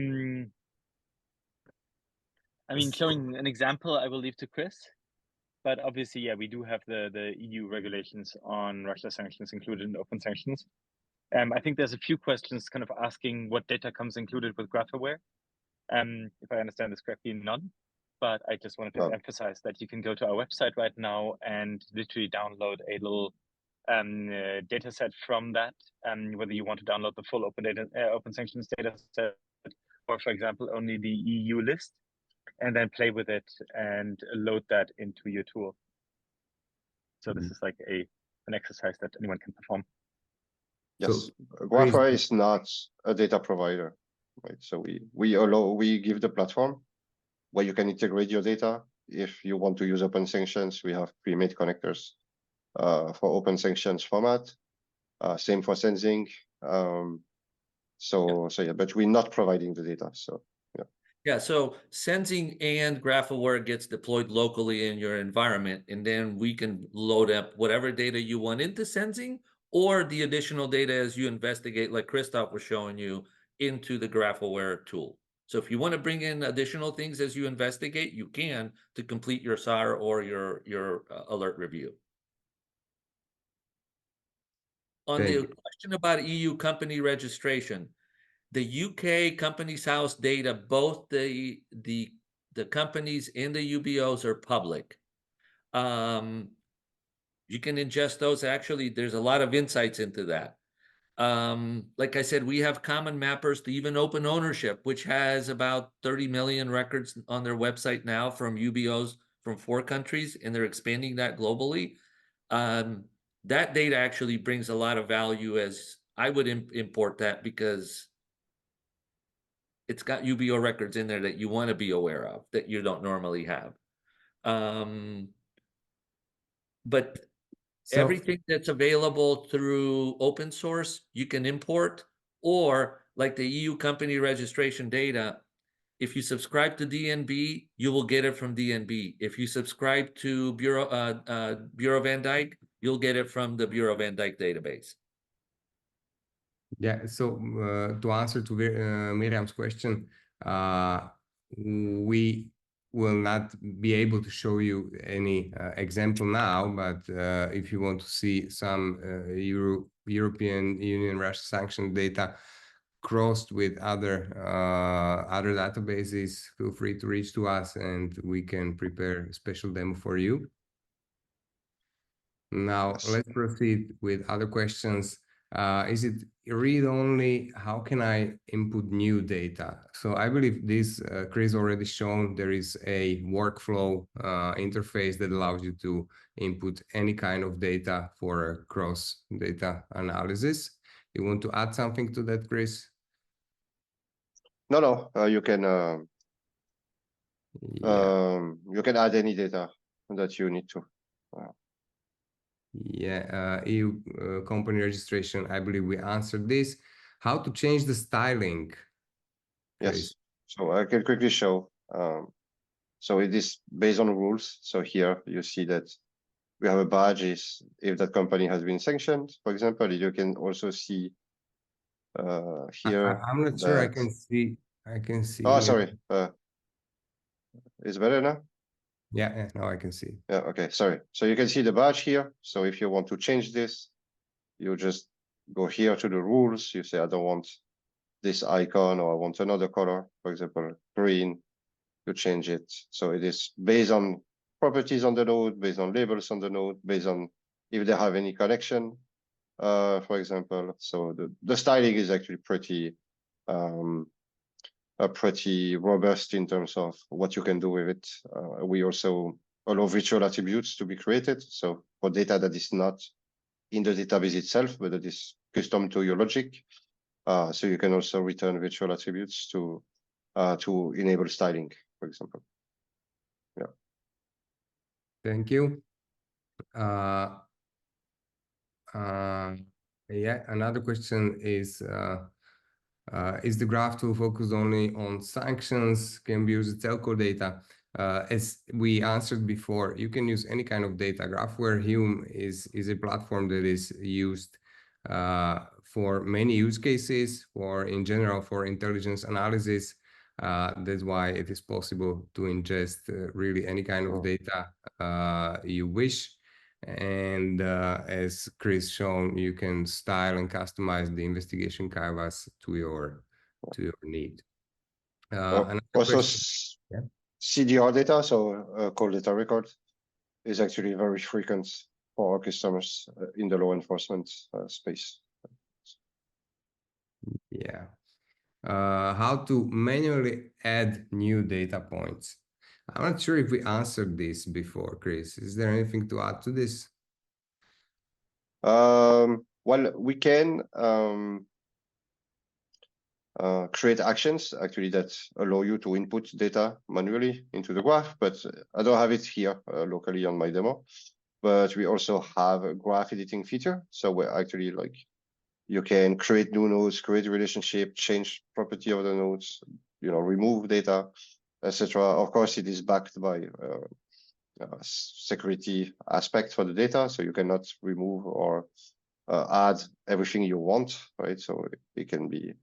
[SPEAKER 2] mean, showing an example, I will leave to Chris. But obviously, yeah, we do have the EU regulations on Russia sanctions included in OpenSanctions. I think there's a few questions kind of asking what data comes included with GraphAware. If I understand this correctly, none. But I just wanted to emphasize that you can go to our website right now and literally download a little data set from that, whether you want to download the full OpenSanctions data set, or for example, only the EU list, and then play with it and load that into your tool. So this is like an exercise that anyone can perform.
[SPEAKER 4] Yes, GraphAware is not a data provider, right? So we give the platform where you can integrate your data. If you want to use OpenSanctions, we have pre-made connectors for OpenSanctions format. Same for Senzing. So yeah, but we're not providing the data. So yeah.
[SPEAKER 3] Yeah, so Senzing and GraphAware gets deployed locally in your environment, and then we can load up whatever data you want into Senzing, or the additional data as you investigate, like Christoph was showing you, into the GraphAware tool. So if you want to bring in additional things as you investigate, you can, to complete your SAR or your alert review. On the question about EU company registration, the UK Companies House data, both the companies and the UBOs are public. You can ingest those. Actually, there's a lot of insights into that. Like I said, we have common mappers to even open ownership, which has about 30 million records on their website now from UBOs from 4 countries, and they're expanding that globally. That data actually brings a lot of value, as I would import that, because it's got UBO records in there that you want to be aware of that you don't normally have. But everything that's available through open source, you can import, or like the EU company registration data, if you subscribe to DNB, you will get it from DNB. If you subscribe to Bureau van Dijk, you'll get it from the Bureau van Dijk database.
[SPEAKER 1] Yeah, so to answer to Miriam's question, we will not be able to show you any example now, but if you want to see some European Union Russia sanction data crossed with other databases, feel free to reach to us and we can prepare a special demo for you. Now,
[SPEAKER 4] Yes.
[SPEAKER 1] let's proceed with other questions. Is it read only? How can I input new data? So I believe this, Chris already shown, there is a workflow interface that allows you to input any kind of data for a cross data analysis. You want to add something to that, Chris?
[SPEAKER 4] No, you can
[SPEAKER 1] Yeah.
[SPEAKER 4] you can add any data that you need to.
[SPEAKER 1] Yeah, EU company registration, I believe we answered this. How to change the styling?
[SPEAKER 4] Yes.
[SPEAKER 1] Chris?
[SPEAKER 4] So I can quickly show. So it is based on rules. So here you see that we have a badge if that company has been sanctioned, for example. You can also see here
[SPEAKER 1] I'm not sure I
[SPEAKER 4] that.
[SPEAKER 1] can see. I can see.
[SPEAKER 4] Oh, sorry. It's better now?
[SPEAKER 1] Yeah, now I can see.
[SPEAKER 4] Yeah, okay, sorry. So you can see the badge here. So if you want to change this, you just go here to the rules. You say, I don't want this icon, or I want another color, for example, green. You change it. So it is based on properties on the node, based on labels on the node, based on if they have any connection, for example. So the styling is actually pretty robust in terms of what you can do with it. We also allow virtual attributes to be created. So for data that is not in the database itself, but that is custom to your logic. So you can also return virtual attributes to enable styling, for example. Yeah.
[SPEAKER 1] Thank you. Yeah, another question is the graph tool focused only on sanctions? Can we use the telco data? As we answered before, you can use any kind of data. GraphAware Hume is a platform that is used for many use cases, in general for intelligence analysis. That's why it is possible to ingest really any kind of data you wish. And as Chris shown, you can style and customize the investigation canvas to your need. Another
[SPEAKER 4] Also,
[SPEAKER 1] question.
[SPEAKER 4] CDR data, so call data record, is actually very frequent for our customers in the law enforcement space.
[SPEAKER 1] Yeah. How to manually add new data points? I'm not sure if we answered this before, Chris. Is there anything to add to this?
[SPEAKER 4] Well, we can create actions actually that allow you to input data manually into the graph, but I don't have it here locally on my demo. But we also have a graph editing feature. So we're actually like, you can create new nodes, create a relationship, change property of the nodes, remove data, etc. Of course, it is backed by security aspect for the data. So you cannot remove or add everything you want, right? So it can be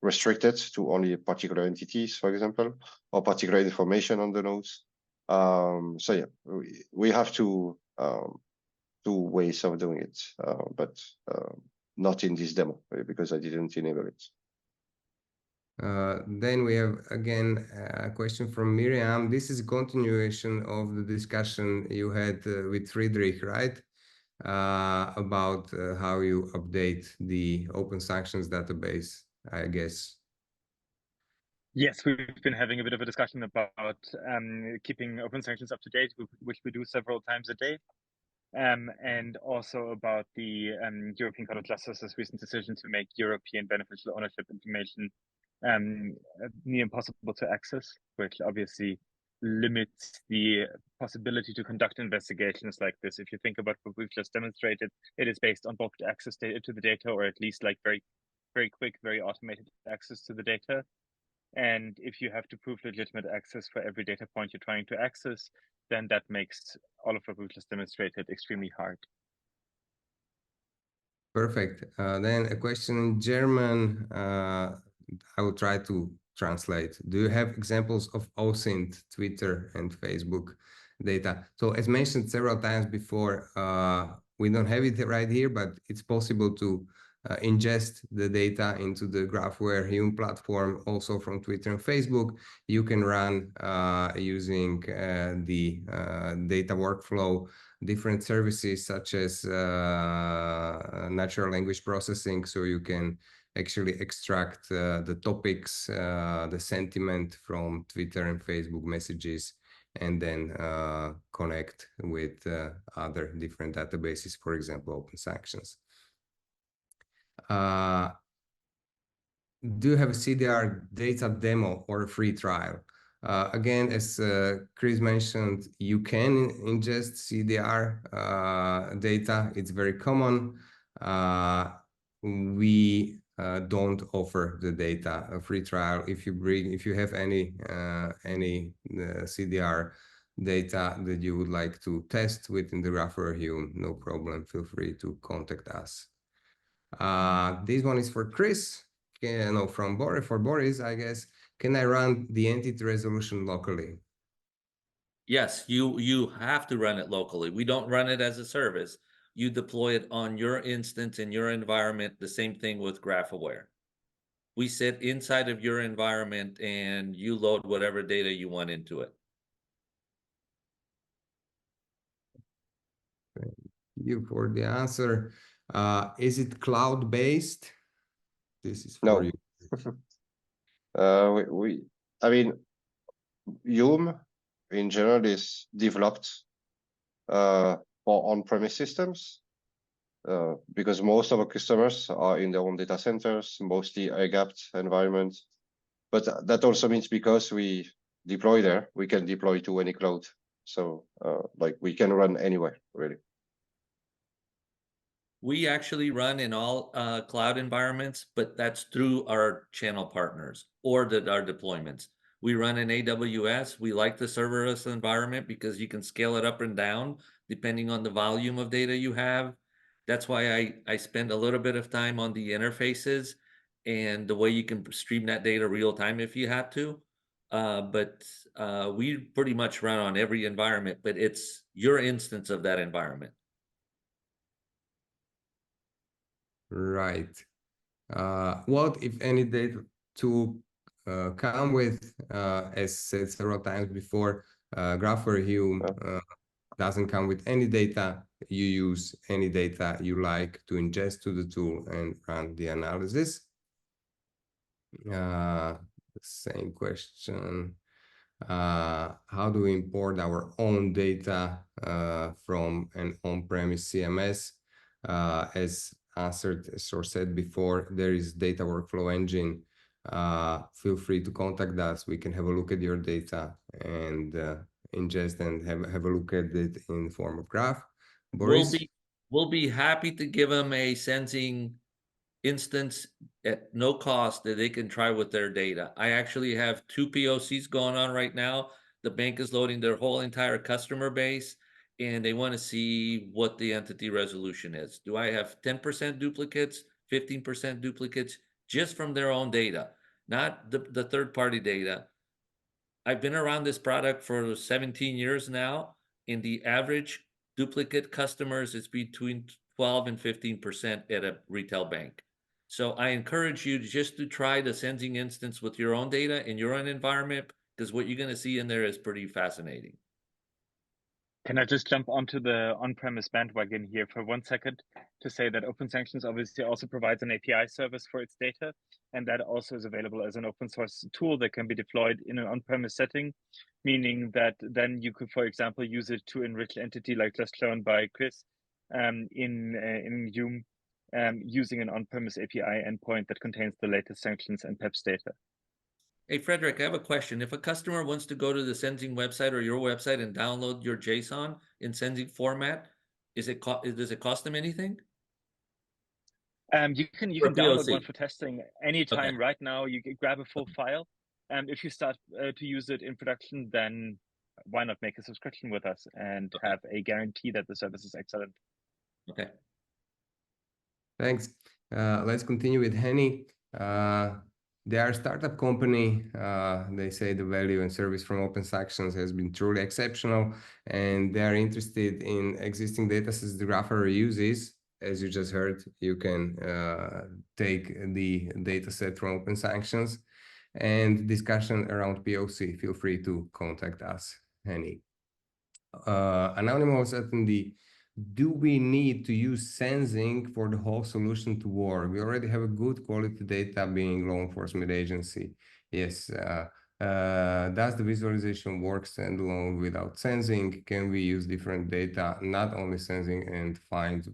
[SPEAKER 4] restricted to only particular entities, for example, or particular information on the nodes. So yeah, we have two ways of doing it, but not in this demo because I didn't enable it.
[SPEAKER 1] Then we have again a question from Miriam. This is a continuation of the discussion you had with Friedrich, right? About how you update the OpenSanctions database, I guess.
[SPEAKER 2] Yes, we've been having a bit of a discussion about keeping OpenSanctions up to date, which we do several times a day. And also about the European Court of Justice's recent decision to make European beneficial ownership information near impossible to access, which obviously limits the possibility to conduct investigations like this. If you think about what we've just demonstrated, it is based on bulk access to the data, or at least like very, very quick, very automated access to the data. And if you have to prove legitimate access for every data point you're trying to access, then that makes all of what we've just demonstrated extremely hard.
[SPEAKER 1] Perfect. Then a question in German. I will try to translate. Do you have examples of OSINT, Twitter, and Facebook data? So as mentioned several times before, we don't have it right here, but it's possible to ingest the data into the GraphAware Hume platform, also from Twitter and Facebook. You can run using the data workflow different services such as natural language processing, so you can actually extract the topics, the sentiment from Twitter and Facebook messages, and then connect with other different databases, for example, OpenSanctions. Do you have a CDR data demo or a free trial? Again, as Chris mentioned, you can ingest CDR data. It's very common. We don't offer the data a free trial. If you have any CDR data that you would like to test within the GraphAware Hume, no problem. Feel free to contact us. This one is for Chris. No, from Boris. For Boris, I guess. Can I run the entity resolution locally?
[SPEAKER 3] Yes, you have to run it locally. We don't run it as a service. You deploy it on your instance in your environment. The same thing with GraphAware. We sit inside of your environment and you load whatever data you want into it.
[SPEAKER 1] Thank you for the answer. Is it cloud-based? This is for you.
[SPEAKER 4] I mean, Hume in general is developed for on-premise systems because most of our customers are in their own data centers, mostly air-gapped environment. But that also means because we deploy there, we can deploy to any cloud. So like we can run anywhere, really.
[SPEAKER 3] We actually run in all cloud environments, but that's through our channel partners or our deployments. We run in AWS. We like the serverless environment because you can scale it up and down depending on the volume of data you have. That's why I spend a little bit of time on the interfaces and the way you can stream that data real time if you have to. But we pretty much run on every environment, but it's your instance of that environment.
[SPEAKER 1] Right. What, if any, data to come with, as said several times before, GraphAware Hume doesn't come with any data. You use any data you like to ingest to the tool and run the analysis. Same question. How do we import our own data from an on-premise CMS? As answered or said before, there is data workflow engine. Feel free to contact us. We can have a look at your data and ingest and have a look at it in form of graph. Boris?
[SPEAKER 3] We'll be happy to give them a Senzing instance at no cost that they can try with their data. I actually have 2 POCs going on right now. The bank is loading their whole entire customer base, and they want to see what the entity resolution is. Do I have 10% duplicates, 15% duplicates, just from their own data, not the third-party data? I've been around this product for 17 years now, and the average duplicate customers is between 12 and 15% at a retail bank. So I encourage you just to try the Senzing instance with your own data in your own environment, because what you're going to see in there is pretty fascinating.
[SPEAKER 2] Can I just jump onto the on-premise bandwagon here for 1 second to say that OpenSanctions obviously also provides an API service for its data, and that also is available as an open source tool that can be deployed in an on-premise setting, meaning that then you could, for example, use it to enrich entity like just shown by Chris in Hume, using an on-premise API endpoint that contains the latest sanctions and PEPs data.
[SPEAKER 3] Hey, Friedrich, I have a question. If a customer wants to go to the Senzing website or your website and download your JSON in Senzing format, does it cost them anything?
[SPEAKER 2] You can download one for testing anytime. Okay. Right now, you can grab a full file. If you start to use it in production, then why not make a subscription with us and have a guarantee that the service is excellent?
[SPEAKER 3] Okay.
[SPEAKER 1] Thanks. Let's continue with Henny. They are a startup company. They say the value and service from OpenSanctions has been truly exceptional, and they are interested in existing datasets the GraphAware uses. As you just heard, you can take the dataset from OpenSanctions, and discussion around POC. Feel free to contact us, Henny. Anonymous attendee. Do we need to use Senzing for the whole solution to work? We already have a good quality data being law enforcement agency. Yes. Does the visualization work standalone without Senzing? Can we use different data, not only Senzing and find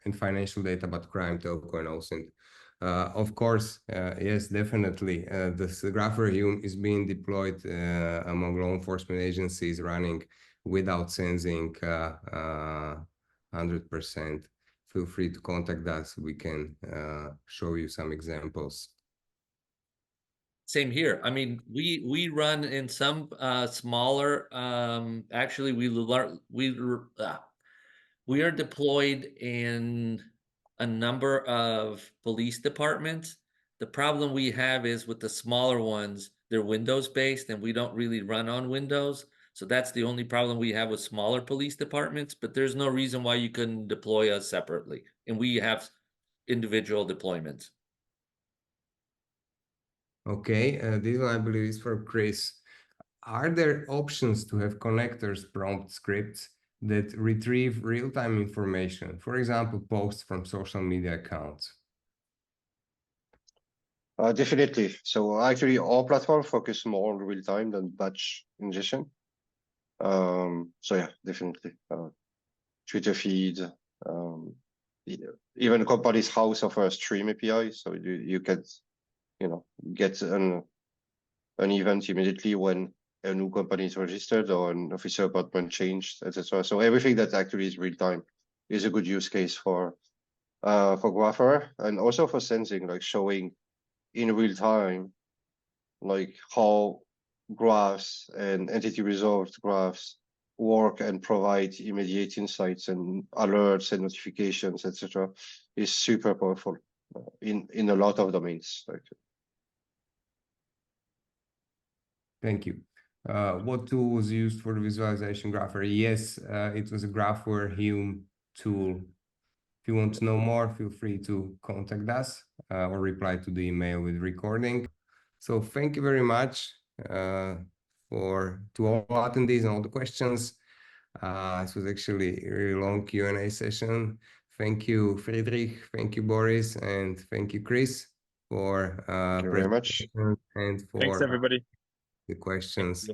[SPEAKER 1] and financial data, but crime, telco, and OSINT? Of course, yes, definitely. The GraphAware Hume is being deployed among law enforcement agencies running without Senzing 100%. Feel free to contact us. We can show you some examples.
[SPEAKER 3] Same here. I mean, we run in some smaller. Actually, we are deployed in a number of police departments. The problem we have is with the smaller ones, they're Windows based, and we don't really run on Windows. So that's the only problem we have with smaller police departments. But there's no reason why you couldn't deploy us separately, and we have individual deployments.
[SPEAKER 1] Okay, this one I believe is for Chris. Are there options to have connectors prompt scripts that retrieve real-time information? For example, posts from social media accounts.
[SPEAKER 4] Definitely. So actually, our platform focus more on real time than batch ingestion. So yeah, definitely. Twitter feed, even company's house offer a stream API, so you can, get an event immediately when a new company is registered or an officer apartment changed, etc. So everything that actually is real time is a good use case for GraphAware, and also for Senzing, like showing in real time, like how graphs and entity resolved graphs work and provide immediate insights and alerts and notifications, etc., is super powerful in a lot of domains.
[SPEAKER 1] Thank you. What tool was used for the visualization GraphAware? Yes, it was a GraphAware Hume tool. If you want to know more, feel free to contact us or reply to the email with recording. So thank you very much to all attendees and all the questions. This was actually a really long Q&A session. Thank you, Friedrich. Thank you, Boris, and thank you, Chris, for
[SPEAKER 4] Thank you very much.
[SPEAKER 1] and for
[SPEAKER 2] Thanks, everybody.
[SPEAKER 1] the questions.